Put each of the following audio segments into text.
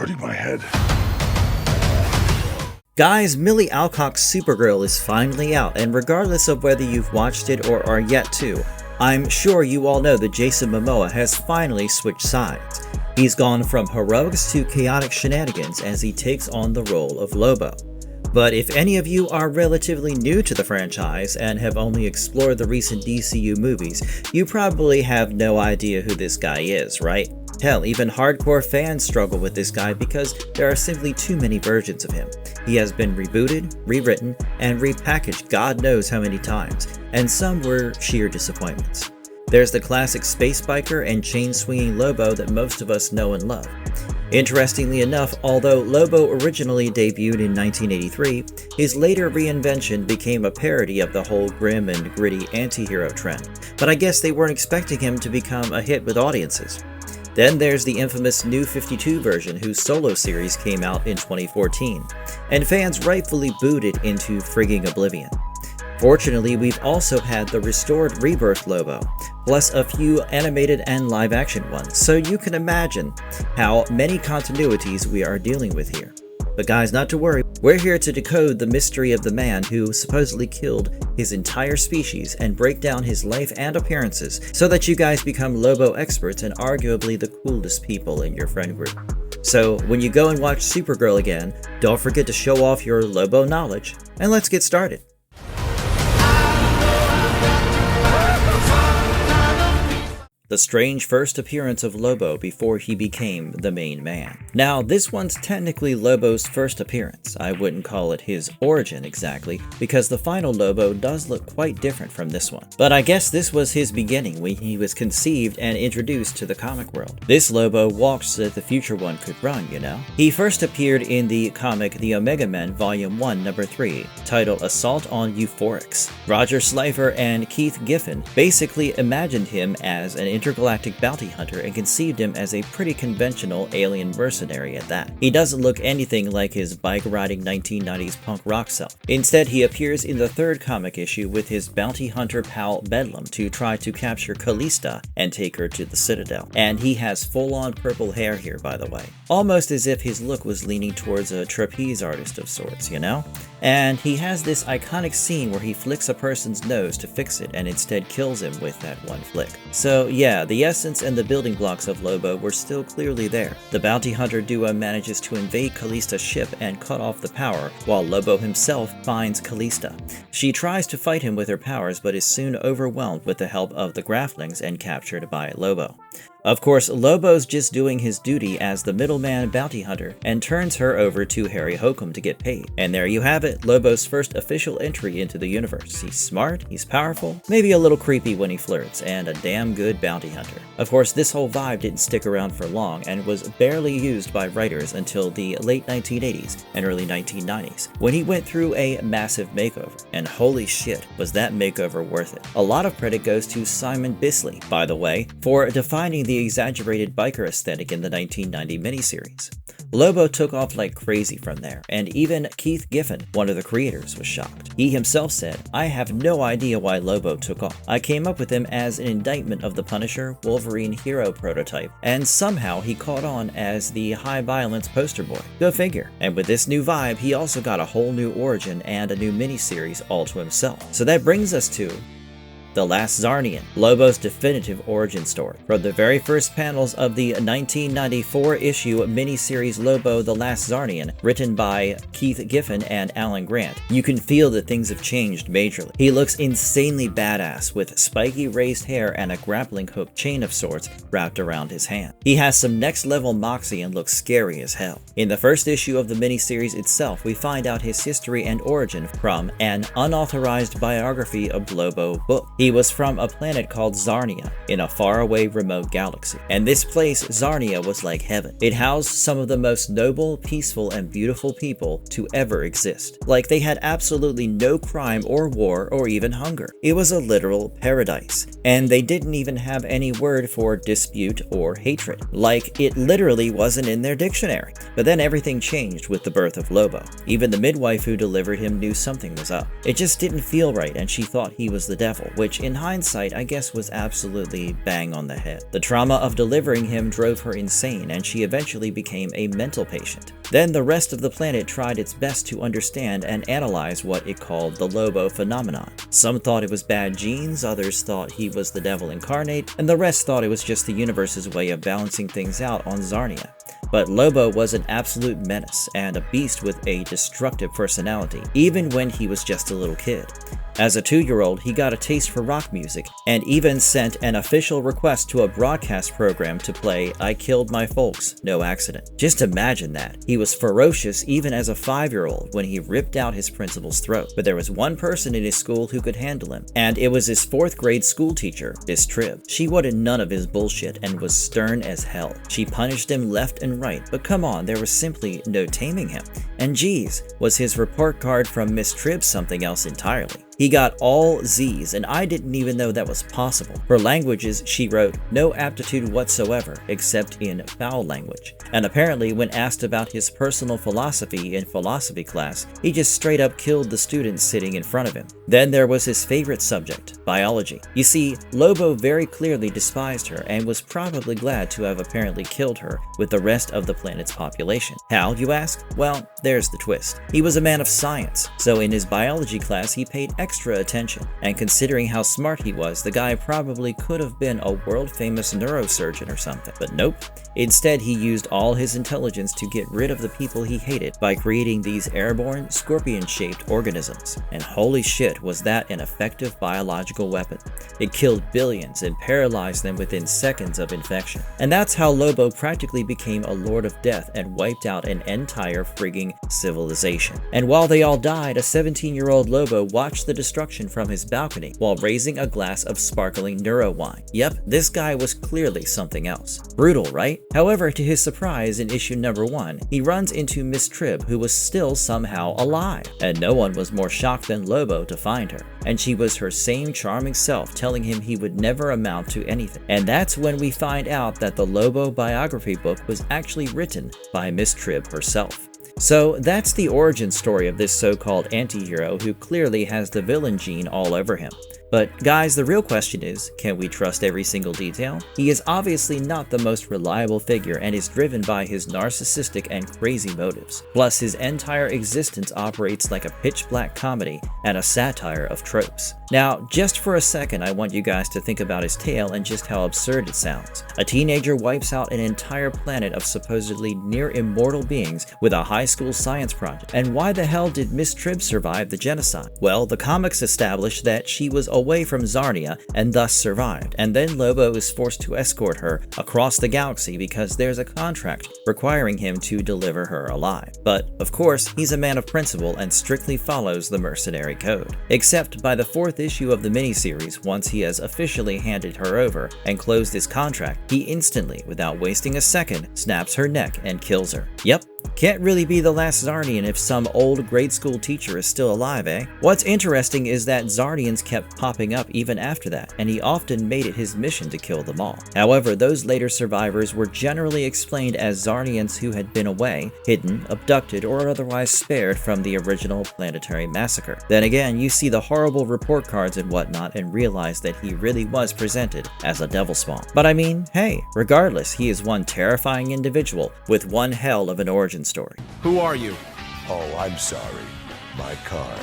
hurting my head. Guys, Millie Alcock's Supergirl is finally out, and regardless of whether you've watched it or are yet to, I'm sure you all know that Jason Momoa has finally switched sides. He's gone from heroics to chaotic shenanigans as he takes on the role of Lobo. But if any of you are relatively new to the franchise and have only explored the recent DCU movies, you probably have no idea who this guy is, right? Hell, even hardcore fans struggle with this guy because there are simply too many versions of him. He has been rebooted, rewritten, and repackaged God knows how many times, and some were sheer disappointments. There's the classic space biker and chain-swinging Lobo that most of us know and love. Interestingly enough, although Lobo originally debuted in 1983, his later reinvention became a parody of the whole grim and gritty antihero trend, but I guess they weren't expecting him to become a hit with audiences. Then there's the infamous New 52 version whose solo series came out in 2014, and fans rightfully booed it into frigging oblivion. Fortunately, we've also had the restored Rebirth Lobo, plus a few animated and live-action ones, so you can imagine how many continuities we are dealing with here. But guys, not to worry, we're here to decode the mystery of the man who supposedly killed his entire species and break down his life and appearances so that you guys become Lobo experts and arguably the coolest people in your friend group. So when you go and watch Supergirl again, don't forget to show off your Lobo knowledge, and let's get started. The strange first appearance of Lobo before he became the main man. Now, this one's technically Lobo's first appearance. I wouldn't call it his origin exactly, because the final Lobo does look quite different from this one. But I guess this was his beginning when he was conceived and introduced to the comic world. This Lobo walked so that the future one could run, you know? He first appeared in the comic The Omega Men Volume 1, Number 3, titled Assault on Euphorics. Roger Slifer and Keith Giffen basically imagined him as an intergalactic bounty hunter and conceived him as a pretty conventional alien mercenary at that. He doesn't look anything like his bike-riding 1990s punk rock self. Instead, he appears in the third comic issue with his bounty hunter pal Bedlam to try to capture Callista and take her to the Citadel. And he has full-on purple hair here, by the way. Almost as if his look was leaning towards a trapeze artist of sorts, you know? And he has this iconic scene where he flicks a person's nose to fix it and instead kills him with that one flick. So yeah, the essence and the building blocks of Lobo were still clearly there. The bounty hunter duo manages to invade Callista's ship and cut off the power, while Lobo himself finds Callista. She tries to fight him with her powers but is soon overwhelmed with the help of the Graflings and captured by Lobo. Of course, Lobo's just doing his duty as the middleman bounty hunter and turns her over to Harry Hokum to get paid. And there you have it, Lobo's first official entry into the universe. He's smart, he's powerful, maybe a little creepy when he flirts, and a damn good bounty hunter. Of course, this whole vibe didn't stick around for long and was barely used by writers until the late 1980s and early 1990s, when he went through a massive makeover. And holy shit, was that makeover worth it. A lot of credit goes to Simon Bisley, by the way, for defining the exaggerated biker aesthetic in the 1990 miniseries. Lobo took off like crazy from there, and even Keith Giffen, one of the creators, was shocked. He himself said, "I have no idea why Lobo took off. I came up with him as an indictment of the Punisher, Wolverine hero prototype, and somehow he caught on as the high violence poster boy. Go figure." And with this new vibe, he also got a whole new origin and a new miniseries all to himself. So that brings us to The Last Czarnian, Lobo's definitive origin story. From the very first panels of the 1994 issue miniseries Lobo The Last Czarnian, written by Keith Giffen and Alan Grant, you can feel that things have changed majorly. He looks insanely badass with spiky raised hair and a grappling hook chain of sorts wrapped around his hand. He has some next level moxie and looks scary as hell. In the first issue of the miniseries itself, we find out his history and origin from an unauthorized biography of Lobo book. He was from a planet called Czarnia in a faraway remote galaxy. And this place, Czarnia, was like heaven. It housed some of the most noble, peaceful, and beautiful people to ever exist. Like they had absolutely no crime or war or even hunger. It was a literal paradise. And they didn't even have any word for dispute or hatred. Like it literally wasn't in their dictionary. But then everything changed with the birth of Lobo. Even the midwife who delivered him knew something was up. It just didn't feel right and she thought he was the devil, which which in hindsight I guess was absolutely bang on the head. The trauma of delivering him drove her insane, and she eventually became a mental patient. Then the rest of the planet tried its best to understand and analyze what it called the Lobo phenomenon. Some thought it was bad genes, others thought he was the devil incarnate, and the rest thought it was just the universe's way of balancing things out on Czarnia. But Lobo was an absolute menace and a beast with a destructive personality, even when he was just a little kid. As a 2-year-old, he got a taste for rock music, and even sent an official request to a broadcast program to play "I Killed My Folks, No Accident." Just imagine that. He was ferocious even as a 5-year-old when he ripped out his principal's throat. But there was one person in his school who could handle him, and it was his 4th grade school teacher, Miss Tribb. She wanted none of his bullshit and was stern as hell. She punished him left and right, but come on, there was simply no taming him. And geez, was his report card from Miss Tribb something else entirely. He got all Z's, and I didn't even know that was possible. For languages, she wrote, "No aptitude whatsoever, except in foul language." And apparently, when asked about his personal philosophy in philosophy class, he just straight up killed the students sitting in front of him. Then there was his favorite subject, biology. You see, Lobo very clearly despised her and was probably glad to have apparently killed her with the rest of the planet's population. How, you ask? Well, there's the twist. He was a man of science, so in his biology class he paid extra attention, and considering how smart he was, the guy probably could have been a world-famous neurosurgeon or something. But nope. Instead, he used all his intelligence to get rid of the people he hated by creating these airborne, scorpion-shaped organisms. And holy shit, was that an effective biological weapon. It killed billions and paralyzed them within seconds of infection. And that's how Lobo practically became a lord of death and wiped out an entire frigging civilization. And while they all died, a 17-year-old Lobo watched the destruction from his balcony while raising a glass of sparkling neuro wine. Yep, this guy was clearly something else. Brutal, right? However, to his surprise, in issue number 1, he runs into Miss Tribb, who was still somehow alive. And no one was more shocked than Lobo to find her. And she was her same charming self, telling him he would never amount to anything. And that's when we find out that the Lobo biography book was actually written by Miss Tribb herself. So that's the origin story of this so-called anti-hero who clearly has the villain gene all over him. But guys, the real question is, can we trust every single detail? He is obviously not the most reliable figure and is driven by his narcissistic and crazy motives. Plus, his entire existence operates like a pitch-black comedy and a satire of tropes. Now, just for a second, I want you guys to think about his tale and just how absurd it sounds. A teenager wipes out an entire planet of supposedly near-immortal beings with a high school science project. And why the hell did Miss Tribb survive the genocide? Well, the comics established that she was away from Czarnia and thus survived, and then Lobo is forced to escort her across the galaxy because there's a contract requiring him to deliver her alive. But, of course, he's a man of principle and strictly follows the mercenary code. Except by the 4th issue of the miniseries, once he has officially handed her over and closed his contract, he instantly, without wasting a second, snaps her neck and kills her. Yep. Can't really be the Last Czarnian if some old grade school teacher is still alive, eh? What's interesting is that Czarnians kept popping up even after that, and he often made it his mission to kill them all. However, those later survivors were generally explained as Czarnians who had been away, hidden, abducted, or otherwise spared from the original planetary massacre. Then again, you see the horrible report cards and whatnot and realize that he really was presented as a devil spawn. But I mean, hey, regardless, he is one terrifying individual with one hell of an origin story. Who are you? Oh, I'm sorry. My card.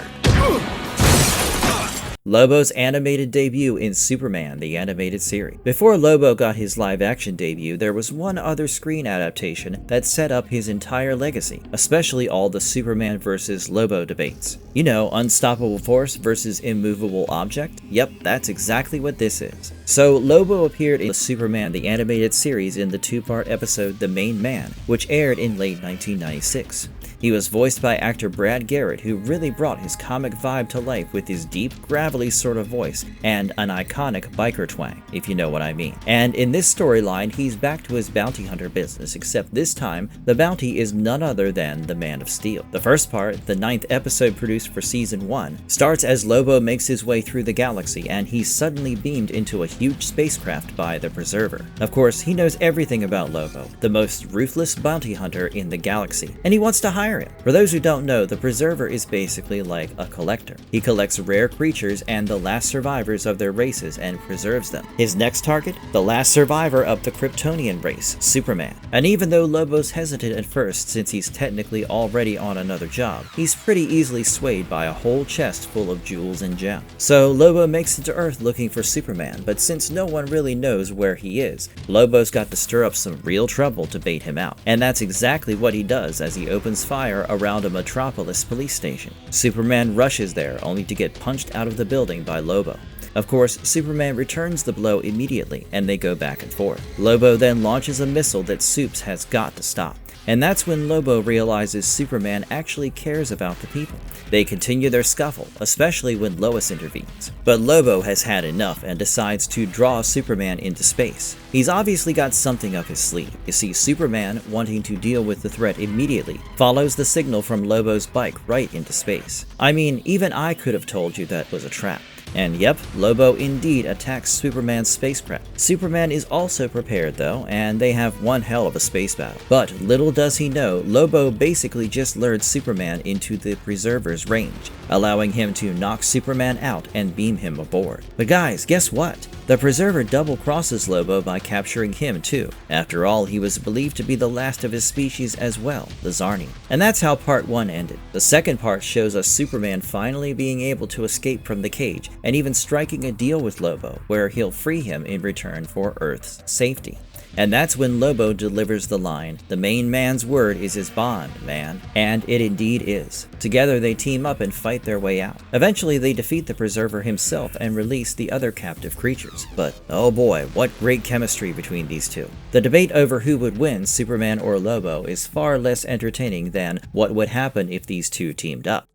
Lobo's animated debut in Superman, the animated series. Before Lobo got his live-action debut, there was one other screen adaptation that set up his entire legacy, especially all the Superman versus Lobo debates. You know, unstoppable force versus immovable object? Yep, that's exactly what this is. So, Lobo appeared in Superman, the animated series in the 2-part episode The Main Man, which aired in late 1996. He was voiced by actor Brad Garrett, who really brought his comic vibe to life with his deep, gravelly sort of voice and an iconic biker twang, if you know what I mean. And in this storyline, he's back to his bounty hunter business, except this time, the bounty is none other than the Man of Steel. The first part, the 9th episode produced for Season 1, starts as Lobo makes his way through the galaxy and he's suddenly beamed into a huge spacecraft by the Preserver. Of course, he knows everything about Lobo, the most ruthless bounty hunter in the galaxy, and he wants to hire hire him. For those who don't know, the Preserver is basically like a collector. He collects rare creatures and the last survivors of their races and preserves them. His next target? The last survivor of the Kryptonian race, Superman. And even though Lobo's hesitant at first since he's technically already on another job, he's pretty easily swayed by a whole chest full of jewels and gems. So Lobo makes it to Earth looking for Superman, but since no one really knows where he is, Lobo's got to stir up some real trouble to bait him out. And that's exactly what he does as he opens fire around a Metropolis police station. Superman rushes there only to get punched out of the building by Lobo. Of course, Superman returns the blow immediately and they go back and forth. Lobo then launches a missile that Supes has got to stop. And that's when Lobo realizes Superman actually cares about the people. They continue their scuffle, especially when Lois intervenes. But Lobo has had enough and decides to draw Superman into space. He's obviously got something up his sleeve. You see, Superman, wanting to deal with the threat immediately, follows the signal from Lobo's bike right into space. I mean, even I could have told you that was a trap. And yep, Lobo indeed attacks Superman's space prep. Superman is also prepared though, and they have one hell of a space battle. But little does he know, Lobo basically just lured Superman into the Preserver's range, allowing him to knock Superman out and beam him aboard. But guys, guess what? The Preserver double-crosses Lobo by capturing him too. After all, he was believed to be the last of his species as well, the Czarnian. And that's how part 1 ended. The second part shows us Superman finally being able to escape from the cage, and even striking a deal with Lobo, where he'll free him in return for Earth's safety. And that's when Lobo delivers the line, "The main man's word is his bond, man." And it indeed is. Together they team up and fight their way out. Eventually they defeat the Preserver himself and release the other captive creatures. But oh boy, what great chemistry between these two. The debate over who would win, Superman or Lobo, is far less entertaining than what would happen if these two teamed up.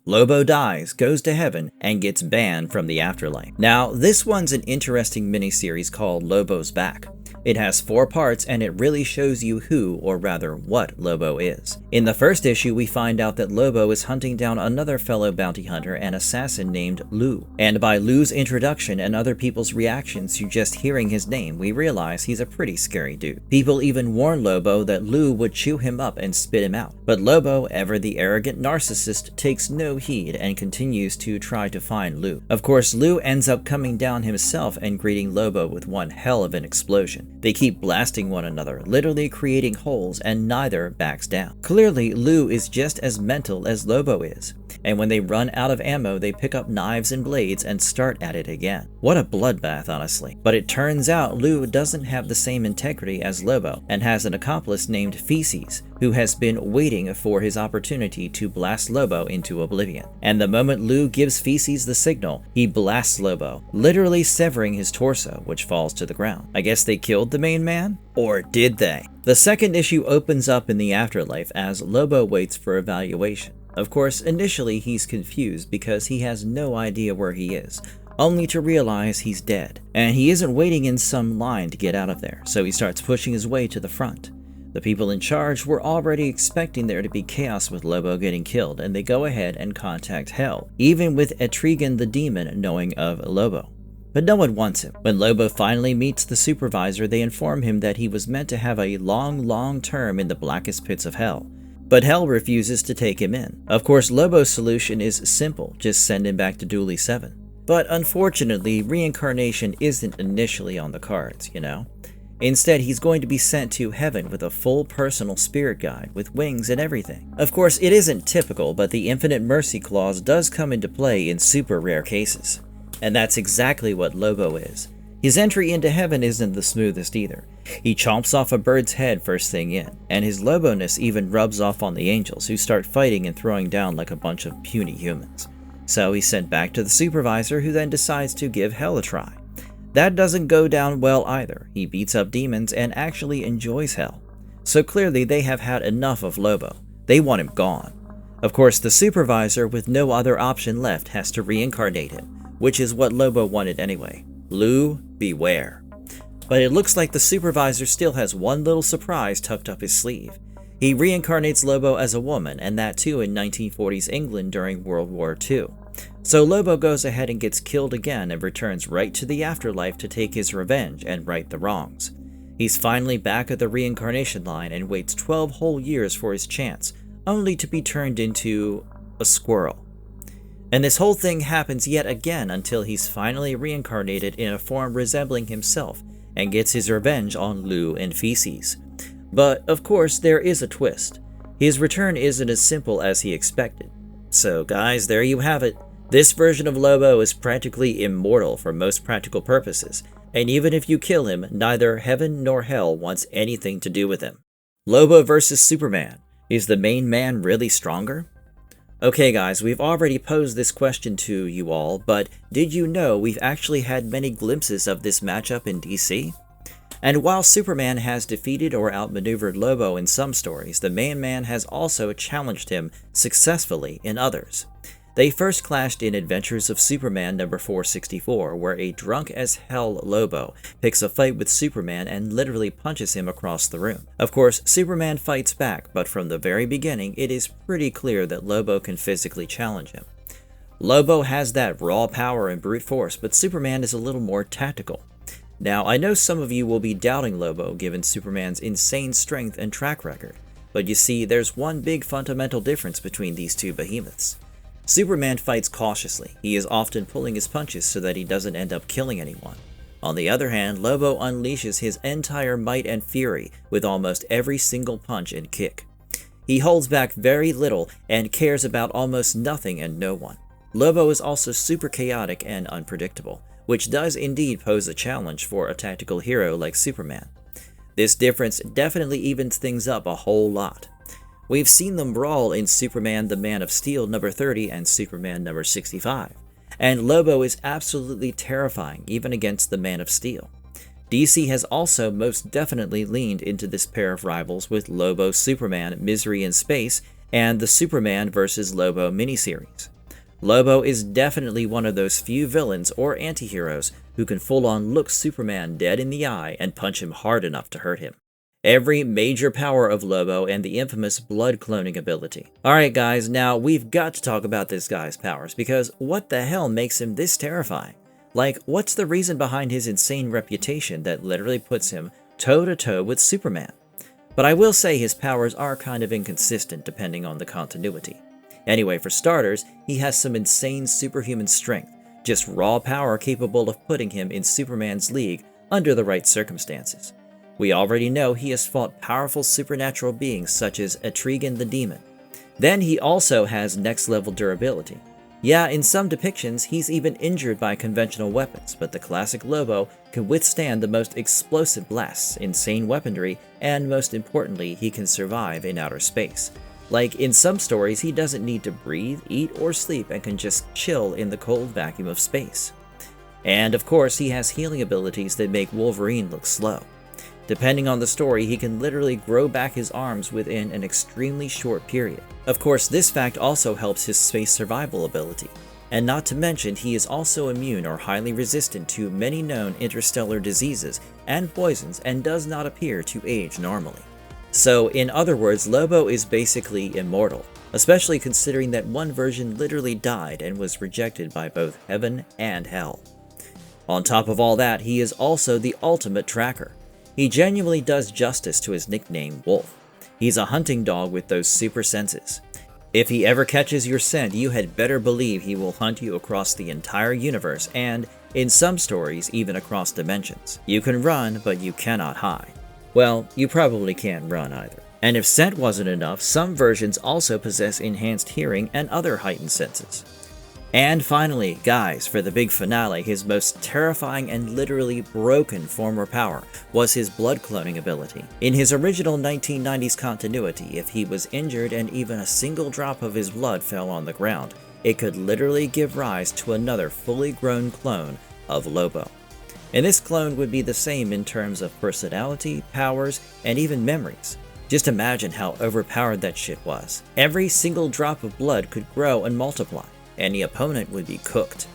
Lobo dies, goes to heaven, and gets banned from the afterlife. Now, this one's an interesting miniseries called Lobo's Back. It has 4 parts and it really shows you who, or rather what, Lobo is. In the first issue, we find out that Lobo is hunting down another fellow bounty hunter and assassin named Lou. And by Lou's introduction and other people's reactions to just hearing his name, we realize he's a pretty scary dude. People even warn Lobo that Lou would chew him up and spit him out. But Lobo, ever the arrogant narcissist, takes no heed and continues to try to find Lou. Of course, Lou ends up coming down himself and greeting Lobo with one hell of an explosion. They keep blasting one another, literally creating holes, and neither backs down. Clearly, Lou is just as mental as Lobo is. And when they run out of ammo, they pick up knives and blades and start at it again. What a bloodbath, honestly. But it turns out Lou doesn't have the same integrity as Lobo, and has an accomplice named Feces, who has been waiting for his opportunity to blast Lobo into oblivion. And the moment Lou gives Feces the signal, he blasts Lobo, literally severing his torso, which falls to the ground. I guess they killed the main man? Or did they? The second issue opens up in the afterlife as Lobo waits for evaluation. Of course, initially he's confused because he has no idea where he is, only to realize he's dead. And he isn't waiting in some line to get out of there, so he starts pushing his way to the front. The people in charge were already expecting there to be chaos with Lobo getting killed, and they go ahead and contact Hell, even with Etrigan the demon knowing of Lobo. But no one wants him. When Lobo finally meets the supervisor, they inform him that he was meant to have a long term in the blackest pits of Hell. But Hell refuses to take him in. Of course, Lobo's solution is simple, just send him back to Dooley 7. But unfortunately, reincarnation isn't initially on the cards, you know? Instead, he's going to be sent to heaven with a full personal spirit guide, with wings and everything. Of course, it isn't typical, but the infinite mercy clause does come into play in super rare cases. And that's exactly what Lobo is. His entry into heaven isn't the smoothest either. He chomps off a bird's head first thing in, and his Lobo-ness even rubs off on the angels, who start fighting and throwing down like a bunch of puny humans. So he's sent back to the supervisor, who then decides to give Hell a try. That doesn't go down well either. He beats up demons and actually enjoys Hell. So clearly they have had enough of Lobo. They want him gone. Of course, the supervisor, with no other option left, has to reincarnate him, which is what Lobo wanted anyway. Lou, beware. But it looks like the supervisor still has one little surprise tucked up his sleeve. He reincarnates Lobo as a woman, and that too in 1940s England during World War II. So Lobo goes ahead and gets killed again and returns right to the afterlife to take his revenge and right the wrongs. He's finally back at the reincarnation line and waits 12 whole years for his chance, only to be turned into a squirrel. And this whole thing happens yet again until he's finally reincarnated in a form resembling himself and gets his revenge on Lou and Feces. But of course there is a twist. His return isn't as simple as he expected. So guys, there you have it. This version of Lobo is practically immortal for most practical purposes, and even if you kill him, neither heaven nor hell wants anything to do with him. Lobo versus Superman. Is the main man really stronger? Okay guys, we've already posed this question to you all, but did you know we've actually had many glimpses of this matchup in DC? And while Superman has defeated or outmaneuvered Lobo in some stories, the main man has also challenged him successfully in others. They first clashed in Adventures of Superman number 464, where a drunk-as-hell Lobo picks a fight with Superman and literally punches him across the room. Of course, Superman fights back, but from the very beginning, it is pretty clear that Lobo can physically challenge him. Lobo has that raw power and brute force, but Superman is a little more tactical. Now, I know some of you will be doubting Lobo given Superman's insane strength and track record, but you see, there's one big fundamental difference between these two behemoths. Superman fights cautiously. He is often pulling his punches so that he doesn't end up killing anyone. On the other hand, Lobo unleashes his entire might and fury with almost every single punch and kick. He holds back very little and cares about almost nothing and no one. Lobo is also super chaotic and unpredictable, which does indeed pose a challenge for a tactical hero like Superman. This difference definitely evens things up a whole lot. We've seen them brawl in Superman the Man of Steel number 30 and Superman number 65, and Lobo is absolutely terrifying even against the Man of Steel. DC has also most definitely leaned into this pair of rivals with Lobo Superman Misery in Space and the Superman vs. Lobo miniseries. Lobo is definitely one of those few villains or antiheroes who can full-on look Superman dead in the eye and punch him hard enough to hurt him. Every major power of Lobo and the infamous blood cloning ability. Alright guys, now we've got to talk about this guy's powers, because what the hell makes him this terrifying? Like, what's the reason behind his insane reputation that literally puts him toe-to-toe with Superman? But I will say his powers are kind of inconsistent depending on the continuity. Anyway, for starters, he has some insane superhuman strength, just raw power capable of putting him in Superman's league under the right circumstances. We already know he has fought powerful supernatural beings such as Etrigan the Demon. Then he also has next-level durability. Yeah, in some depictions, he's even injured by conventional weapons, but the classic Lobo can withstand the most explosive blasts, insane weaponry, and most importantly, he can survive in outer space. Like, in some stories, he doesn't need to breathe, eat, or sleep and can just chill in the cold vacuum of space. And of course, he has healing abilities that make Wolverine look slow. Depending on the story, he can literally grow back his arms within an extremely short period. Of course, this fact also helps his space survival ability. And not to mention, he is also immune or highly resistant to many known interstellar diseases and poisons and does not appear to age normally. So, in other words, Lobo is basically immortal, especially considering that one version literally died and was rejected by both heaven and hell. On top of all that, he is also the ultimate tracker. He genuinely does justice to his nickname, Wolf. He's a hunting dog with those super senses. If he ever catches your scent, you had better believe he will hunt you across the entire universe and, in some stories, even across dimensions. You can run, but you cannot hide. Well, you probably can't run either. And if scent wasn't enough, some versions also possess enhanced hearing and other heightened senses. And finally, guys, for the big finale, his most terrifying and literally broken former power was his blood cloning ability. In his original 1990s continuity, if he was injured and even a single drop of his blood fell on the ground, it could literally give rise to another fully grown clone of Lobo. And this clone would be the same in terms of personality, powers, and even memories. Just imagine how overpowered that shit was. Every single drop of blood could grow and multiply. Any opponent would be cooked.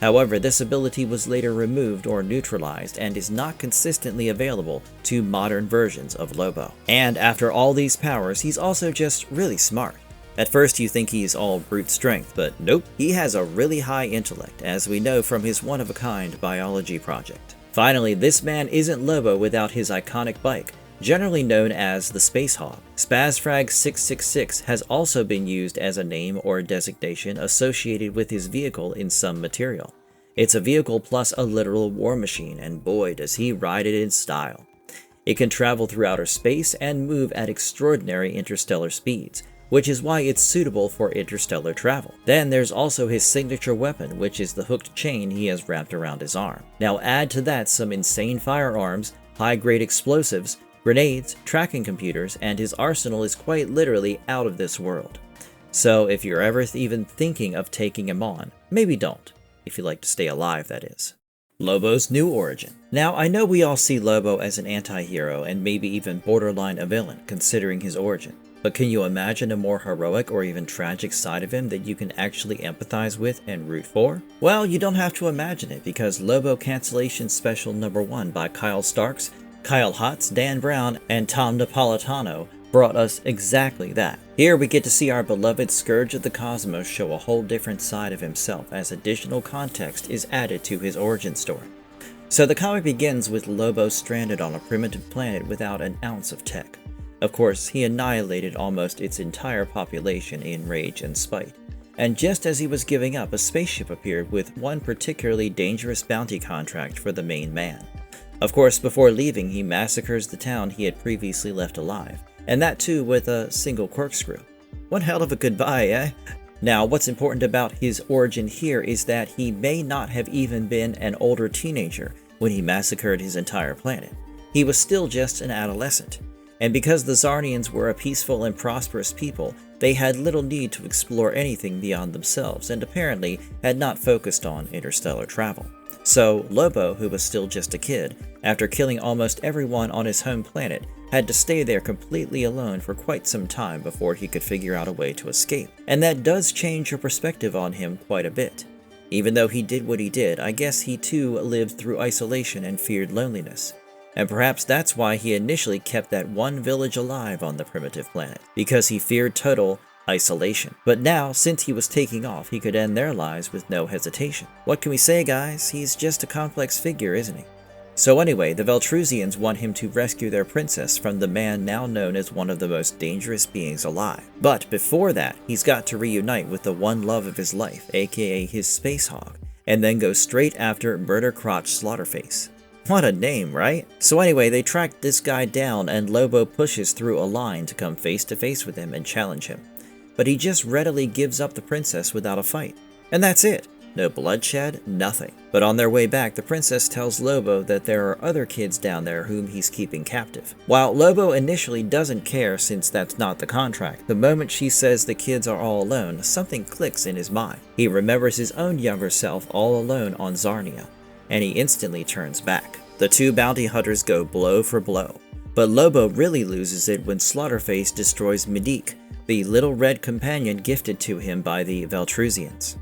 However, this ability was later removed or neutralized and is not consistently available to modern versions of Lobo. And after all these powers, he's also just really smart. At first you think he's all brute strength, but nope, he has a really high intellect, as we know from his one-of-a-kind biology project. Finally, this man isn't Lobo without his iconic bike, generally known as the Space Hog. Spazfrag 666 has also been used as a name or designation associated with his vehicle in some material. It's a vehicle plus a literal war machine, and boy does he ride it in style. It can travel through outer space and move at extraordinary interstellar speeds, which is why it's suitable for interstellar travel. Then there's also his signature weapon, which is the hooked chain he has wrapped around his arm. Now add to that some insane firearms, high-grade explosives, grenades, tracking computers, and his arsenal is quite literally out of this world. So if you're ever even thinking of taking him on, maybe don't, if you like to stay alive, that is. Lobo's new origin. Now, I know we all see Lobo as an anti-hero and maybe even borderline a villain, considering his origin. But can you imagine a more heroic or even tragic side of him that you can actually empathize with and root for? Well, you don't have to imagine it, because Lobo Cancellation Special number 1 by Kyle Starks, Kyle Hotz, Dan Brown, and Tom Napolitano brought us exactly that. Here we get to see our beloved Scourge of the Cosmos show a whole different side of himself as additional context is added to his origin story. So the comic begins with Lobo stranded on a primitive planet without an ounce of tech. Of course, he annihilated almost its entire population in rage and spite. And just as he was giving up, a spaceship appeared with one particularly dangerous bounty contract for the main man. Of course, before leaving, he massacres the town he had previously left alive, and that too with a single corkscrew. One hell of a goodbye, eh? Now, what's important about his origin here is that he may not have even been an older teenager when he massacred his entire planet. He was still just an adolescent. And because the Czarnians were a peaceful and prosperous people, they had little need to explore anything beyond themselves, and apparently had not focused on interstellar travel. So, Lobo, who was still just a kid, after killing almost everyone on his home planet, had to stay there completely alone for quite some time before he could figure out a way to escape. And that does change your perspective on him quite a bit. Even though he did what he did, I guess he too lived through isolation and feared loneliness. And perhaps that's why he initially kept that one village alive on the primitive planet, because he feared total isolation. But now, since he was taking off, he could end their lives with no hesitation. What can we say, guys? He's just a complex figure, isn't he? So anyway, the Veltrusians want him to rescue their princess from the man now known as one of the most dangerous beings alive. But before that, he's got to reunite with the one love of his life, aka his Space Hog, and then go straight after Murder Crotch Slaughterface. What a name, right? So anyway, they track this guy down and Lobo pushes through a line to come face to face with him and challenge him. But he just readily gives up the princess without a fight. And that's it. No bloodshed, nothing. But on their way back, the princess tells Lobo that there are other kids down there whom he's keeping captive. While Lobo initially doesn't care since that's not the contract, the moment she says the kids are all alone, something clicks in his mind. He remembers his own younger self all alone on Czarnia, and he instantly turns back. The two bounty hunters go blow for blow. But Lobo really loses it when Slaughterface destroys Medique, the little red companion gifted to him by the Veltrusians.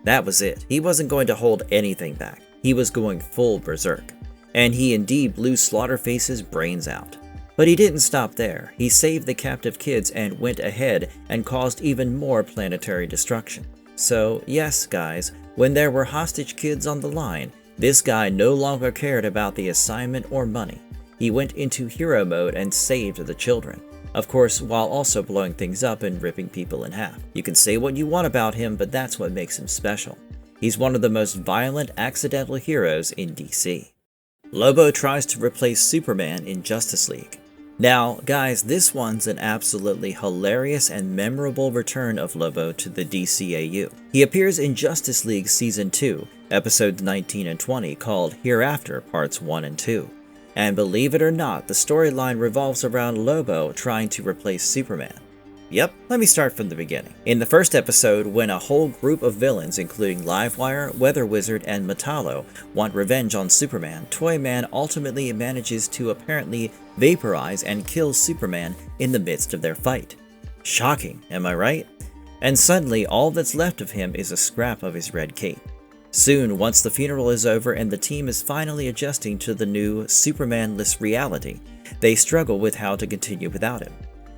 That was it. He wasn't going to hold anything back. He was going full berserk. And he indeed blew Slaughterface's brains out. But he didn't stop there. He saved the captive kids and went ahead and caused even more planetary destruction. So yes, guys, when there were hostage kids on the line, this guy no longer cared about the assignment or money. He went into hero mode and saved the children. Of course, while also blowing things up and ripping people in half. You can say what you want about him, but that's what makes him special. He's one of the most violent accidental heroes in DC. Lobo tries to replace Superman in Justice League. Now, guys, this one's an absolutely hilarious and memorable return of Lobo to the DCAU. He appears in Justice League Season 2, Episodes 19 and 20, called Hereafter Parts 1 and 2. And believe it or not, the storyline revolves around Lobo trying to replace Superman. Yep, let me start from the beginning. In the first episode, when a whole group of villains including Livewire, Weather Wizard, and Metallo want revenge on Superman, Toyman ultimately manages to apparently vaporize and kill Superman in the midst of their fight. Shocking, am I right? And suddenly all that's left of him is a scrap of his red cape. Soon, once the funeral is over and the team is finally adjusting to the new Superman-less reality, they struggle with how to continue without him.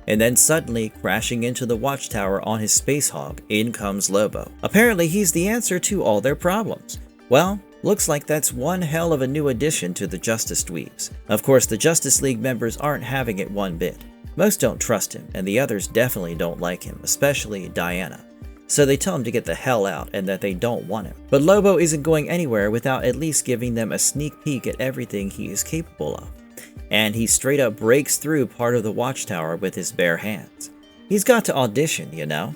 And then suddenly, crashing into the watchtower on his Space Hog, in comes Lobo. Apparently he's the answer to all their problems. Well, Looks like that's one hell of a new addition to the Justice Dweebs. Of course, the Justice League members aren't having it one bit. Most don't trust him, and the others definitely don't like him, especially Diana. So they tell him to get the hell out and that they don't want him. But Lobo isn't going anywhere without at least giving them a sneak peek at everything he is capable of. And he straight up breaks through part of the watchtower with his bare hands. He's got to audition, you know?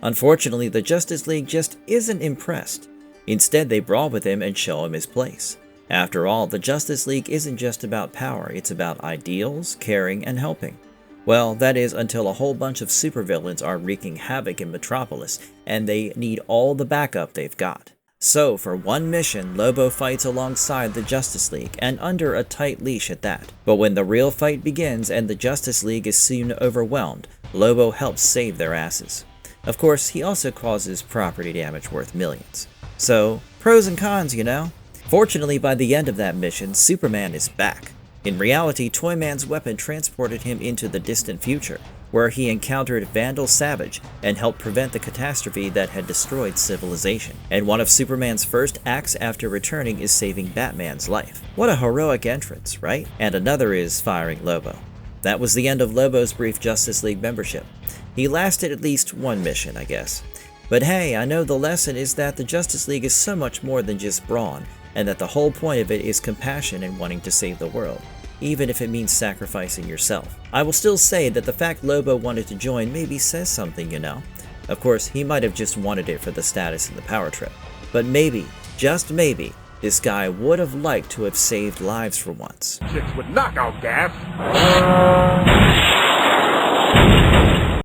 Unfortunately, the Justice League just isn't impressed. Instead, they brawl with him and show him his place. After all, the Justice League isn't just about power, it's about ideals, caring, and helping. Well, that is until a whole bunch of supervillains are wreaking havoc in Metropolis, and they need all the backup they've got. So, for one mission, Lobo fights alongside the Justice League, and under a tight leash at that. But when the real fight begins and the Justice League is soon overwhelmed, Lobo helps save their asses. Of course, he also causes property damage worth millions. So, pros and cons, you know? Fortunately, by the end of that mission, Superman is back. In reality, Toyman's weapon transported him into the distant future, where he encountered Vandal Savage and helped prevent the catastrophe that had destroyed civilization. And one of Superman's first acts after returning is saving Batman's life. What a heroic entrance, right? And another is firing Lobo. That was the end of Lobo's brief Justice League membership. He lasted at least one mission, I guess. But hey, I know the lesson is that the Justice League is so much more than just brawn, and that the whole point of it is compassion and wanting to save the world, even if it means sacrificing yourself. I will still say that the fact Lobo wanted to join maybe says something, you know? Of course, he might have just wanted it for the status and the power trip. But maybe, just maybe, this guy would have liked to have saved lives for once. Chicks with knockout gas.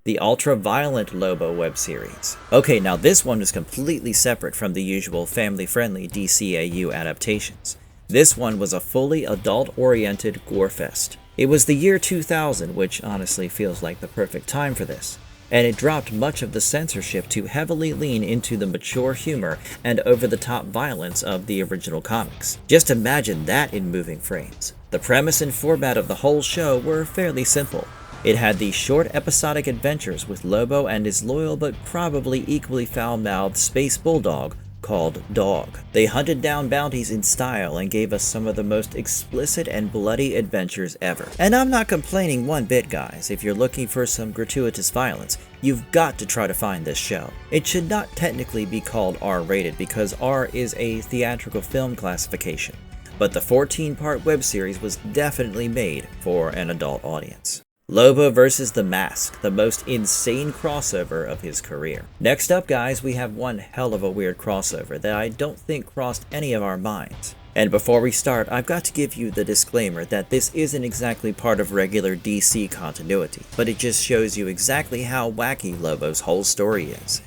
The Ultraviolent Lobo web series. Okay, now this one is completely separate from the usual family-friendly DCAU adaptations. This one was a fully adult-oriented gore fest. It was the year 2000, which honestly feels like the perfect time for this, and it dropped much of the censorship to heavily lean into the mature humor and over-the-top violence of the original comics. Just imagine that in moving frames. The premise and format of the whole show were fairly simple. It had these short episodic adventures with Lobo and his loyal but probably equally foul-mouthed space bulldog called Dog. They hunted down bounties in style and gave us some of the most explicit and bloody adventures ever. And I'm not complaining one bit, guys. If you're looking for some gratuitous violence, you've got to try to find this show. It should not technically be called R-rated because R is a theatrical film classification, but the 14-part web series was definitely made for an adult audience. Lobo vs. The Mask, the most insane crossover of his career. Next up, guys, we have one hell of a weird crossover that I don't think crossed any of our minds. And before we start, I've got to give you the disclaimer that this isn't exactly part of regular DC continuity, but it just shows you exactly how wacky Lobo's whole story is.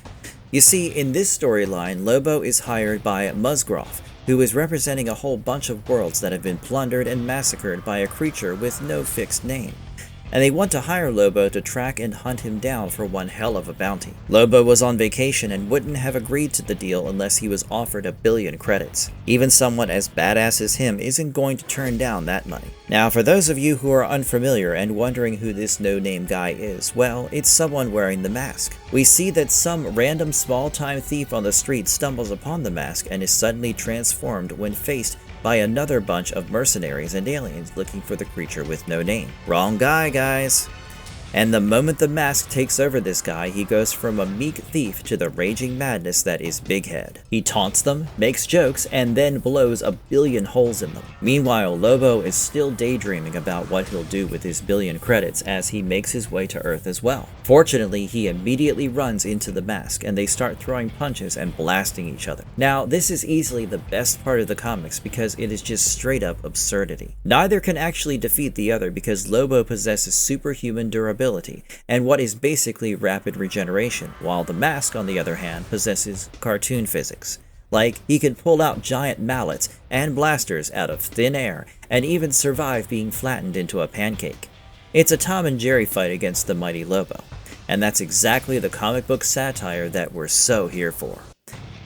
You see, in this storyline, Lobo is hired by Musgroff, who is representing a whole bunch of worlds that have been plundered and massacred by a creature with no fixed name. And they want to hire Lobo to track and hunt him down for one hell of a bounty. Lobo was on vacation and wouldn't have agreed to the deal unless he was offered 1 billion credits. Even someone as badass as him isn't going to turn down that money. Now, for those of you who are unfamiliar and wondering who this no-name guy is, well, it's someone wearing the mask. We see that some random small-time thief on the street stumbles upon the mask and is suddenly transformed when faced by another bunch of mercenaries and aliens looking for the creature with no name. Wrong guy, guys. And the moment the mask takes over this guy, he goes from a meek thief to the raging madness that is Big Head. He taunts them, makes jokes, and then blows 1 billion holes in them. Meanwhile, Lobo is still daydreaming about what he'll do with his 1 billion credits as he makes his way to Earth as well. Fortunately, he immediately runs into the mask, and they start throwing punches and blasting each other. Now, this is easily the best part of the comics because it is just straight up absurdity. Neither can actually defeat the other because Lobo possesses superhuman durability and what is basically rapid regeneration, while the mask, on the other hand, possesses cartoon physics. Like, he can pull out giant mallets and blasters out of thin air, and even survive being flattened into a pancake. It's a Tom and Jerry fight against the mighty Lobo, and that's exactly the comic book satire that we're so here for.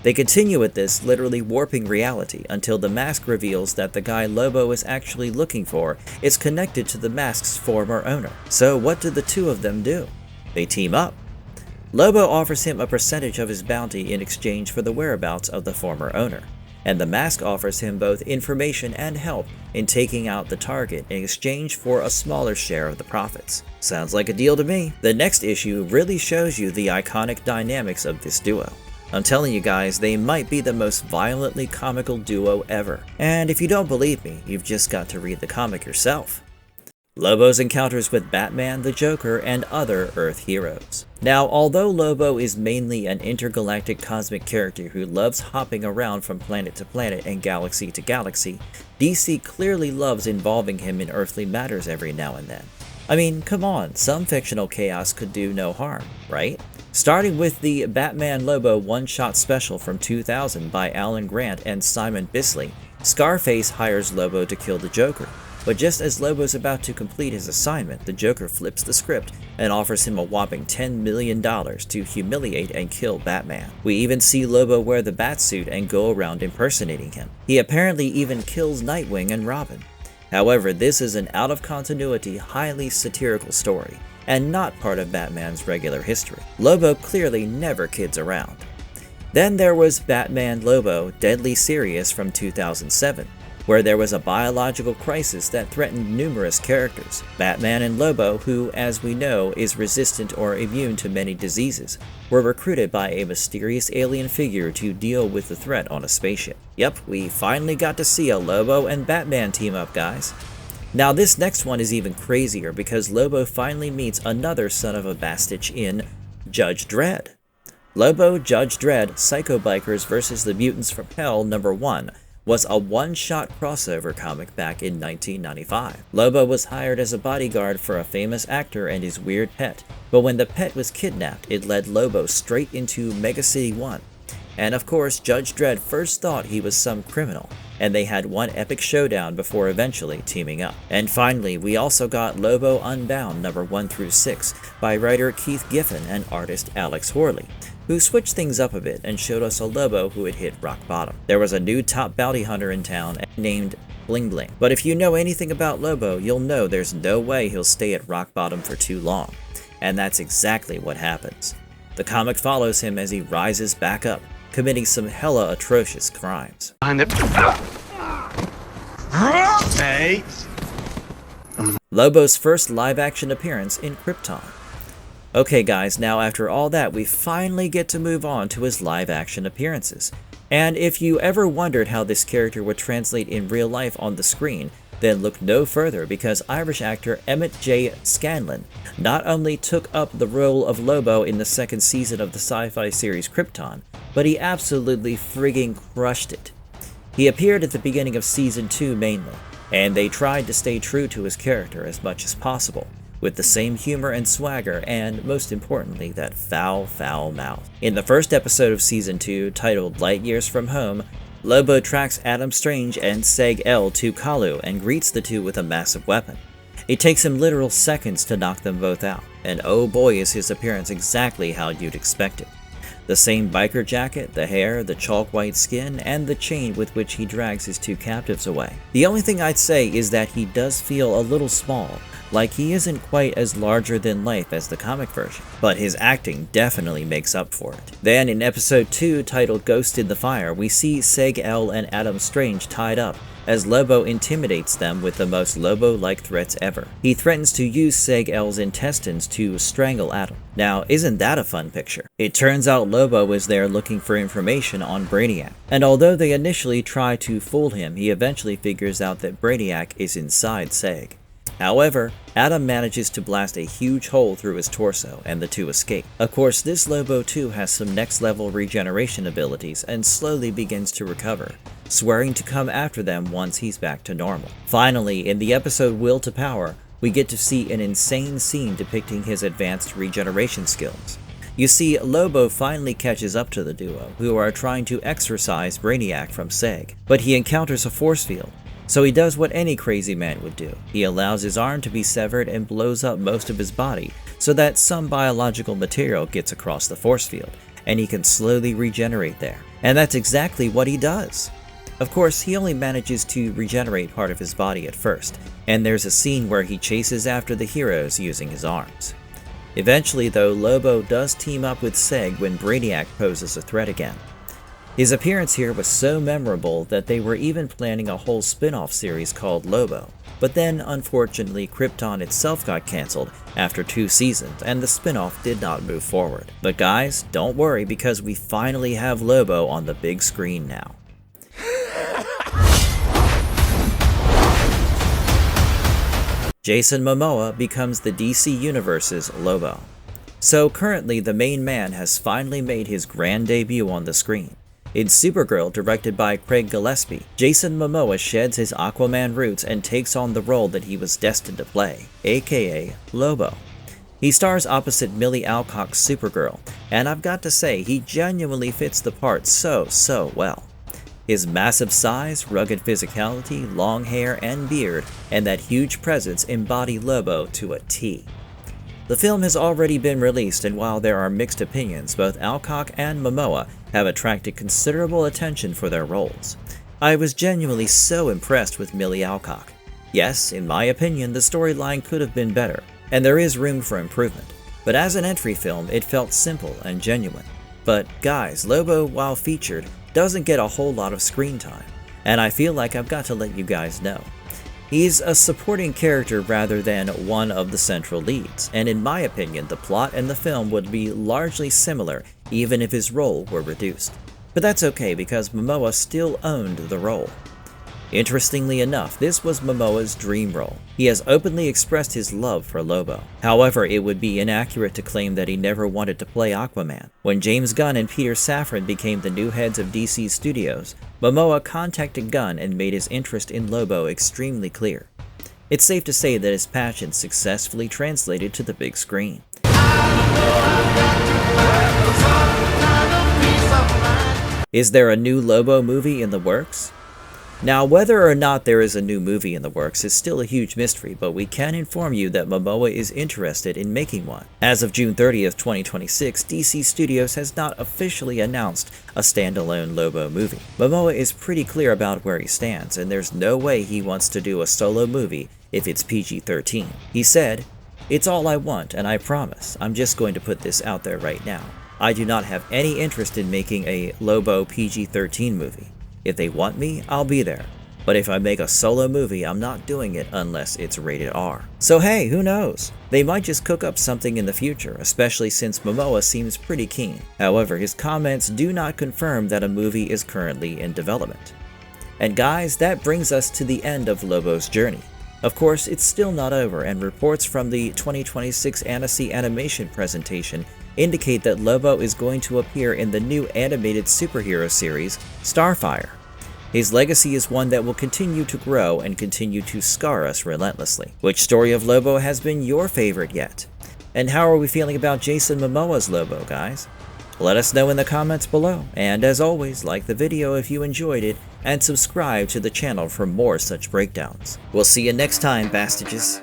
They continue with this, literally warping reality, until the mask reveals that the guy Lobo is actually looking for is connected to the mask's former owner. So what do the two of them do? They team up. Lobo offers him a percentage of his bounty in exchange for the whereabouts of the former owner. and the mask offers him both information and help in taking out the target in exchange for a smaller share of the profits. Sounds like a deal to me. The next issue really shows you the iconic dynamics of this duo. I'm telling you guys, they might be the most violently comical duo ever. And if you don't believe me, you've just got to read the comic yourself. Lobo's encounters with Batman, the Joker, and other Earth heroes. Now, although Lobo is mainly an intergalactic cosmic character who loves hopping around from planet to planet and galaxy to galaxy, DC clearly loves involving him in earthly matters every now and then. I mean, come on, some fictional chaos could do no harm, right? Starting with the Batman Lobo one-shot special from 2000 by Alan Grant and Simon Bisley, Scarface hires Lobo to kill the Joker. But just as Lobo's about to complete his assignment, the Joker flips the script and offers him a whopping $10 million to humiliate and kill Batman. We even see Lobo wear the Batsuit and go around impersonating him. He apparently even kills Nightwing and Robin. However, this is an out-of-continuity, highly satirical story, and not part of Batman's regular history. Lobo clearly never kids around. Then there was Batman Lobo Deadly Serious from 2007. Where there was a biological crisis that threatened numerous characters. Batman and Lobo, who, as we know, is resistant or immune to many diseases, were recruited by a mysterious alien figure to deal with the threat on a spaceship. Yep, we finally got to see a Lobo and Batman team up, guys. Now this next one is even crazier because Lobo finally meets another son of a bastich in Judge Dredd. Lobo, Judge Dredd, Psycho Bikers vs. the Mutants from Hell #1 was a one-shot crossover comic back in 1995. Lobo was hired as a bodyguard for a famous actor and his weird pet, but when the pet was kidnapped, it led Lobo straight into Mega City 1. And of course, Judge Dredd first thought he was some criminal, and they had one epic showdown before eventually teaming up. And finally, we also got Lobo Unbound #1 through 6 by writer Keith Giffen and artist Alex Horley, who switched things up a bit and showed us a Lobo who had hit rock bottom. There was a new top bounty hunter in town named Bling Bling. But if you know anything about Lobo, you'll know there's no way he'll stay at rock bottom for too long. And that's exactly what happens. The comic follows him as he rises back up, committing some hella atrocious crimes. Lobo's first live-action appearance in Krypton. Okay guys, now after all that, we finally get to move on to his live-action appearances. And if you ever wondered how this character would translate in real life on the screen, then look no further because Irish actor Emmett J. Scanlon not only took up the role of Lobo in the second season of the sci-fi series Krypton, but he absolutely frigging crushed it. He appeared at the beginning of season 2 mainly, and they tried to stay true to his character as much as possible, with the same humor and swagger, and most importantly, that foul mouth. In the first episode of Season 2, titled Light Years from Home, Lobo tracks Adam Strange and Seg-El to Kalu and greets the two with a massive weapon. It takes him literal seconds to knock them both out, and oh boy is his appearance exactly how you'd expect it. The same biker jacket, the hair, the chalk white skin, and the chain with which he drags his two captives away. The only thing I'd say is that he does feel a little small, like he isn't quite as larger than life as the comic version, but his acting definitely makes up for it. Then in episode 2 titled Ghost in the Fire, we see Seg-El and Adam Strange tied up as Lobo intimidates them with the most Lobo-like threats ever. He threatens to use Seg-El's intestines to strangle Adam. Now, isn't that a fun picture? It turns out Lobo is there looking for information on Brainiac, and although they initially try to fool him, he eventually figures out that Brainiac is inside Seg. However, Adam manages to blast a huge hole through his torso, and the two escape. Of course, this Lobo too has some next-level regeneration abilities and slowly begins to recover, swearing to come after them once he's back to normal. Finally, in the episode Will to Power, we get to see an insane scene depicting his advanced regeneration skills. You see, Lobo finally catches up to the duo, who are trying to exorcise Brainiac from Seg, but he encounters a force field. So he does what any crazy man would do. He allows his arm to be severed and blows up most of his body so that some biological material gets across the force field, and he can slowly regenerate there. And that's exactly what he does. Of course, he only manages to regenerate part of his body at first, and there's a scene where he chases after the heroes using his arms. Eventually though, Lobo does team up with Seg when Brainiac poses a threat again. His appearance here was so memorable that they were even planning a whole spin-off series called Lobo. But then, unfortunately, Krypton itself got cancelled after 2 seasons, and the spin-off did not move forward. But guys, don't worry, because we finally have Lobo on the big screen now. Jason Momoa becomes the DC Universe's Lobo. So currently, the main man has finally made his grand debut on the screen. In Supergirl, directed by Craig Gillespie, Jason Momoa sheds his Aquaman roots and takes on the role that he was destined to play, aka Lobo. He stars opposite Millie Alcock's Supergirl, and I've got to say, he genuinely fits the part so well. His massive size, rugged physicality, long hair and beard, and that huge presence embody Lobo to a T. The film has already been released, and while there are mixed opinions, both Alcock and Mamoa have attracted considerable attention for their roles. I was genuinely so impressed with Millie Alcock. Yes, in my opinion, the storyline could have been better, and there is room for improvement, but as an entry film, it felt simple and genuine. But guys, Lobo, while featured, doesn't get a whole lot of screen time, and I feel like I've got to let you guys know. He's a supporting character rather than one of the central leads, and in my opinion, the plot and the film would be largely similar even if his role were reduced. But that's okay because Mamoa still owned the role. Interestingly enough, this was Momoa's dream role. He has openly expressed his love for Lobo. However, it would be inaccurate to claim that he never wanted to play Aquaman. When James Gunn and Peter Safran became the new heads of DC Studios, Momoa contacted Gunn and made his interest in Lobo extremely clear. It's safe to say that his passion successfully translated to the big screen. Is there a new Lobo movie in the works? Now, whether or not there is a new movie in the works is still a huge mystery, but we can inform you that Mamoa is interested in making one. As of June 30th, 2026, DC Studios has not officially announced a standalone Lobo movie. Mamoa is pretty clear about where he stands, and there's no way he wants to do a solo movie if it's PG-13. He said, "It's all I want, and I promise, I'm just going to put this out there right now. I do not have any interest in making a Lobo PG-13 movie. If they want me, I'll be there. But if I make a solo movie, I'm not doing it unless it's rated R." So hey, who knows? They might just cook up something in the future, especially since Mamoa seems pretty keen. However, his comments do not confirm that a movie is currently in development. And guys, that brings us to the end of Lobo's journey. Of course, it's still not over, and reports from the 2026 Annecy Animation presentation indicate that Lobo is going to appear in the new animated superhero series, Starfire. His legacy is one that will continue to grow and continue to scar us relentlessly. Which story of Lobo has been your favorite yet? And how are we feeling about Jason Momoa's Lobo, guys? Let us know in the comments below, and as always, like the video if you enjoyed it, and subscribe to the channel for more such breakdowns. We'll see you next time, bastages.